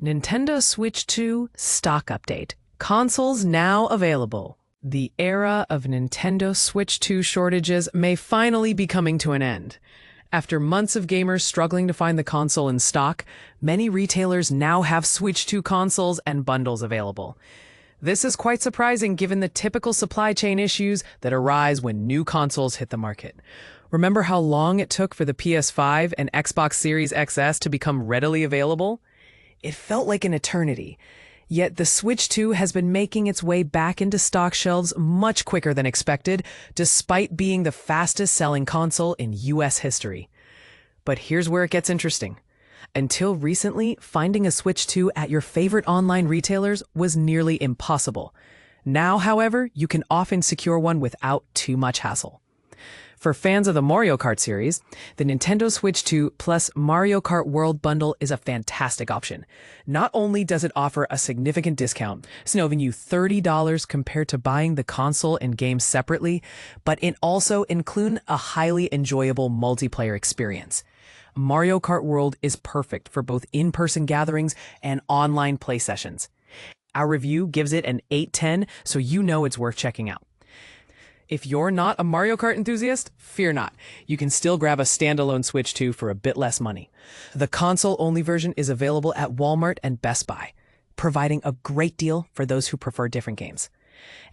Nintendo Switch 2 stock update. Consoles now available. The era of Nintendo Switch 2 shortages may finally be coming to an end. After months of gamers struggling to find the console in stock, many retailers now have Switch 2 consoles and bundles available. This is quite surprising given the typical supply chain issues that arise when new consoles hit the market. Remember how long it took for the PS5 and Xbox Series XS to become readily available? It felt like an eternity. Yet the Switch 2 has been making its way back into stock shelves much quicker than expected, despite being the fastest-selling console in US history. But here's where it gets interesting. Until recently, finding a Switch 2 at your favorite online retailers was nearly impossible. Now, however, you can often secure one without too much hassle. For fans of the Mario Kart series, the Nintendo Switch 2 plus Mario Kart World Bundle is a fantastic option. Not only does it offer a significant discount, saving you $30 compared to buying the console and games separately, but it also includes a highly enjoyable multiplayer experience. Mario Kart World is perfect for both in-person gatherings and online play sessions. Our review gives it an 8/10, so you know it's worth checking out. If you're not a Mario Kart enthusiast, fear not. You can still grab a standalone Switch 2 for a bit less money. The console-only version is available at Walmart and Best Buy, providing a great deal for those who prefer different games.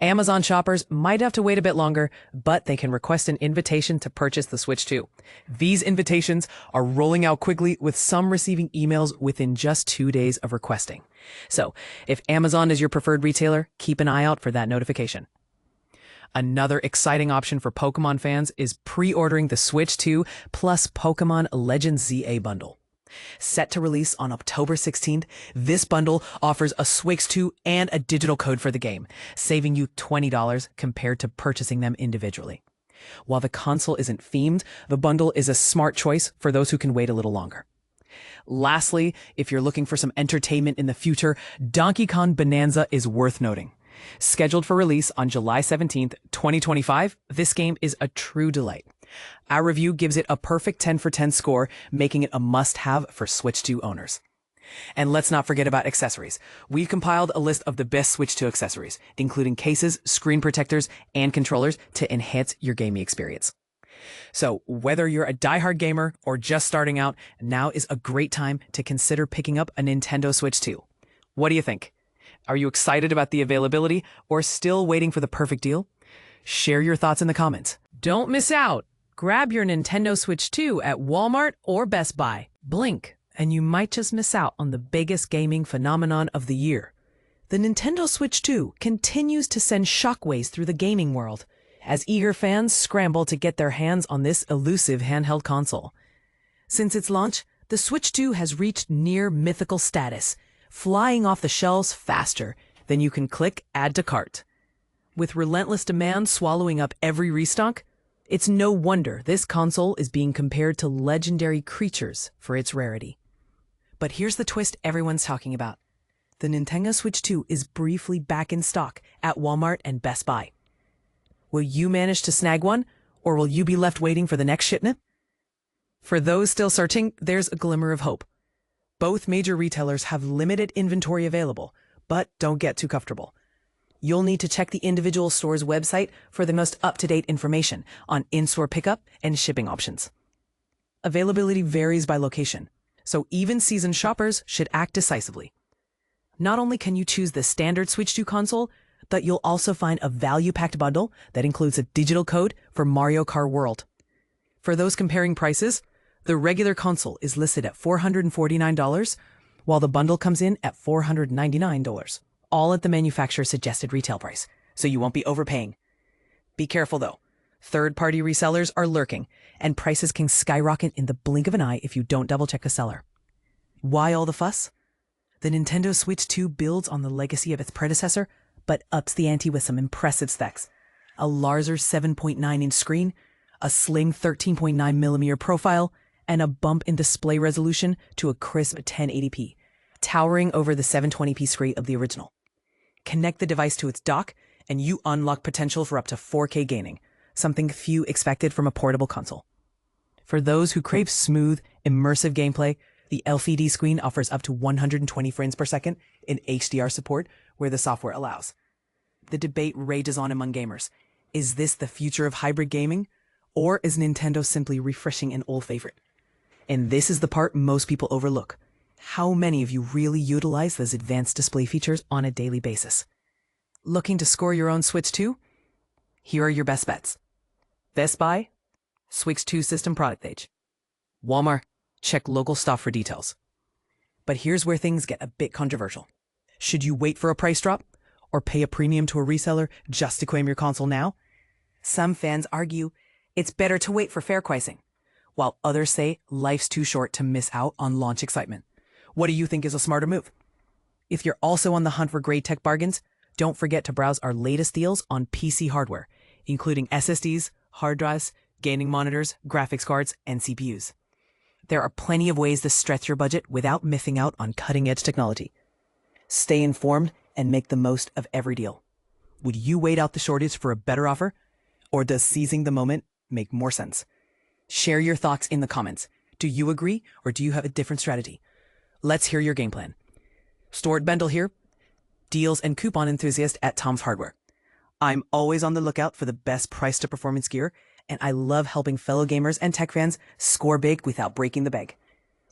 Amazon shoppers might have to wait a bit longer, but they can request an invitation to purchase the Switch 2. These invitations are rolling out quickly, with some receiving emails within just 2 days of requesting. So, if Amazon is your preferred retailer, keep an eye out for that notification. Another exciting option for Pokemon fans is pre-ordering the Switch 2 plus Pokemon Legends ZA bundle. Set to release on October 16th, this bundle offers a Switch 2 and a digital code for the game, saving you $20 compared to purchasing them individually. While the console isn't themed, the bundle is a smart choice for those who can wait a little longer. Lastly, if you're looking for some entertainment in the future, Donkey Kong Bonanza is worth noting. Scheduled for release on July 17th, 2025, this game is a true delight. Our review gives it a perfect 10 for 10 score, making it a must-have for Switch 2 owners. And let's not forget about accessories. We've compiled a list of the best Switch 2 accessories, including cases, screen protectors, and controllers to enhance your gaming experience. So whether you're a diehard gamer or just starting out, now is a great time to consider picking up a Nintendo Switch 2. What do you think? Are you excited about the availability or still waiting for the perfect deal? Share your thoughts in the comments. Don't miss out. Grab your Nintendo Switch 2 at Walmart or Best Buy. Blink, and you might just miss out on the biggest gaming phenomenon of the year. The Nintendo Switch 2 continues to send shockwaves through the gaming world as eager fans scramble to get their hands on this elusive handheld console. Since its launch, the Switch 2 has reached near mythical status, flying off the shelves faster than you can click Add to Cart. With relentless demand swallowing up every restock, it's no wonder this console is being compared to legendary creatures for its rarity. But here's the twist everyone's talking about. The Nintendo Switch 2 is briefly back in stock at Walmart and Best Buy. Will you manage to snag one, or will you be left waiting for the next shipment? For those still searching, there's a glimmer of hope. Both major retailers have limited inventory available, but don't get too comfortable. You'll need to check the individual store's website for the most up-to-date information on in-store pickup and shipping options. Availability varies by location, so even seasoned shoppers should act decisively. Not only can you choose the standard Switch 2 console, but you'll also find a value-packed bundle that includes a digital code for Mario Kart World. For those comparing prices, the regular console is listed at $449, while the bundle comes in at $499, all at the manufacturer's suggested retail price, so you won't be overpaying. Be careful though. Third-party resellers are lurking, and prices can skyrocket in the blink of an eye if you don't double-check the seller. Why all the fuss? The Nintendo Switch 2 builds on the legacy of its predecessor, but ups the ante with some impressive specs. A larger 7.9-inch screen, a slim 13.9mm profile, and a bump in display resolution to a crisp 1080p, towering over the 720p screen of the original. Connect the device to its dock, and you unlock potential for up to 4K gaming, something few expected from a portable console. For those who crave smooth, immersive gameplay, The LCD screen offers up to 120 frames per second in HDR support where the software allows. The debate rages on among gamers. Is this the future of hybrid gaming? Or is Nintendo simply refreshing an old favorite? And this is the part most people overlook. How many of you really utilize those advanced display features on a daily basis? Looking to score your own Switch 2? Here are your best bets. Best Buy, Switch 2 system product page. Walmart, check local stock for details. But here's where things get a bit controversial. Should you wait for a price drop or pay a premium to a reseller just to claim your console now? Some fans argue it's better to wait for fair pricing, while others say life's too short to miss out on launch excitement. What do you think is a smarter move? If you're also on the hunt for great tech bargains, don't forget to browse our latest deals on PC hardware, including SSDs, hard drives, gaming monitors, graphics cards, and CPUs. There are plenty of ways to stretch your budget without missing out on cutting-edge technology. Stay informed and make the most of every deal. Would you wait out the shortage for a better offer? Or does seizing the moment make more sense? Share your thoughts in the comments. Do you agree or do you have a different strategy? Let's hear your game plan. Stored Bendel here, deals and coupon enthusiast at Tom's Hardware. I'm always on the lookout for the best price to performance gear, and I love helping fellow gamers and tech fans score big without breaking the bank.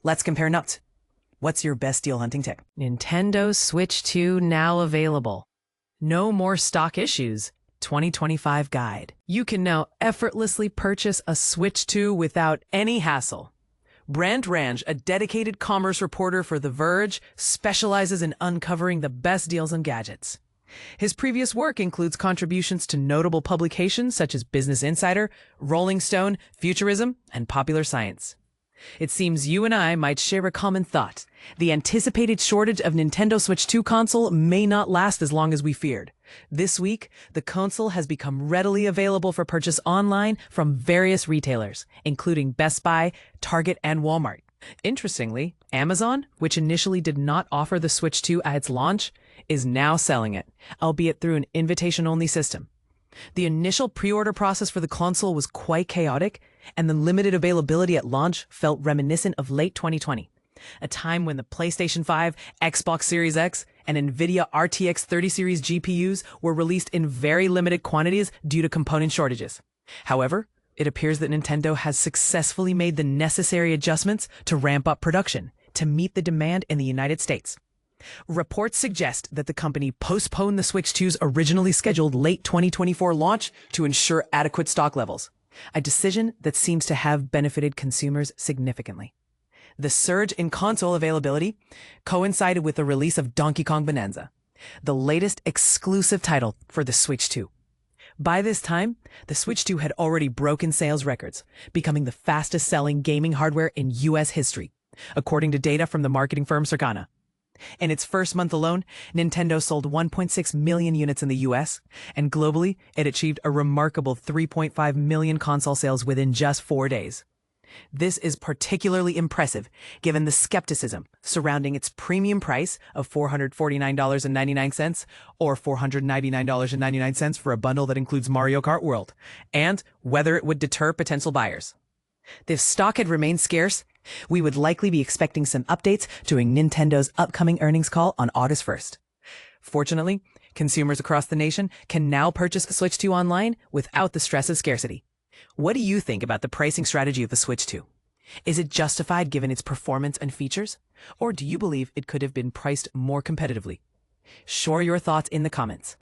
Let's compare notes. What's your best deal hunting tip? Nintendo Switch 2 now available. No more stock issues. 2025 guide. You can now effortlessly purchase a Switch 2 without any hassle. Brent Range, a dedicated commerce reporter for The Verge, specializes in uncovering the best deals on gadgets. His previous work includes contributions to notable publications such as Business Insider, Rolling Stone, Futurism, and Popular Science. It seems you and I might share a common thought. The anticipated shortage of Nintendo Switch 2 console may not last as long as we feared. This week, the console has become readily available for purchase online from various retailers, including Best Buy, Target, and Walmart. Interestingly, Amazon, which initially did not offer the Switch 2 at its launch, is now selling it, albeit through an invitation-only system. The initial pre-order process for the console was quite chaotic, and the limited availability at launch felt reminiscent of late 2020, a time when the PlayStation 5, Xbox Series X, and NVIDIA RTX 30 series GPUs were released in very limited quantities due to component shortages. However, it appears that Nintendo has successfully made the necessary adjustments to ramp up production to meet the demand in the United States. Reports suggest that the company postponed the Switch 2's originally scheduled late 2024 launch to ensure adequate stock levels, a decision that seems to have benefited consumers significantly. The surge in console availability coincided with the release of Donkey Kong Bonanza, the latest exclusive title for the Switch 2. By this time, the Switch 2 had already broken sales records, becoming the fastest-selling gaming hardware in U.S. history, according to data from the marketing firm Circana. In its first month alone, Nintendo sold 1.6 million units in the US, and globally, it achieved a remarkable 3.5 million console sales within just 4 days. This is particularly impressive given the skepticism surrounding its premium price of $449.99 or $499.99 for a bundle that includes Mario Kart World, and whether it would deter potential buyers. If stock had remained scarce, we would likely be expecting some updates during Nintendo's upcoming earnings call on August 1st. Fortunately, consumers across the nation can now purchase Switch 2 online without the stress of scarcity. What do you think about the pricing strategy of the Switch 2? Is it justified given its performance and features? Or do you believe it could have been priced more competitively? Share your thoughts in the comments.